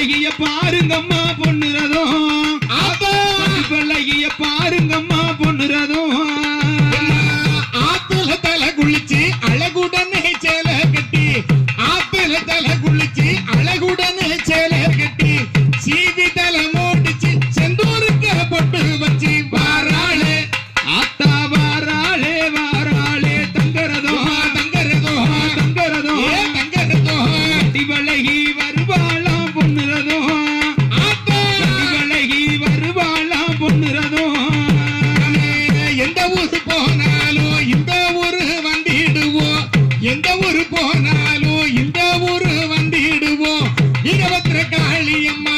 பழகிய பாருங்கம்மா பொண்ணுறதும் பழகிய பாருங்கம்மா பொண்ணுறதும் ஆத்துல தலை குளிச்சு அழகுடனே சேலை கட்டி ஆத்துல தலை குளிச்சு அழகுடனே சேலை கட்டி சீவி தலை மூடிச்சு செந்தூருக்கு பொட்டு வச்சு வாராளே ஆத்தா வாராளே வாராளே தங்கறதோ தங்கறதோ தங்கறதோ தங்கறதோ பழகி வருவாளாம் பொண்ணுறதோ பழகி வருவாளாம் பொண்ணுறதோ எந்த ஊரு போனாலும் இந்த ஊரு வந்திடுவோம் எந்த ஊரு போனாலும் இந்த ஊரு வந்திடுவோம் 20 காளியம்மா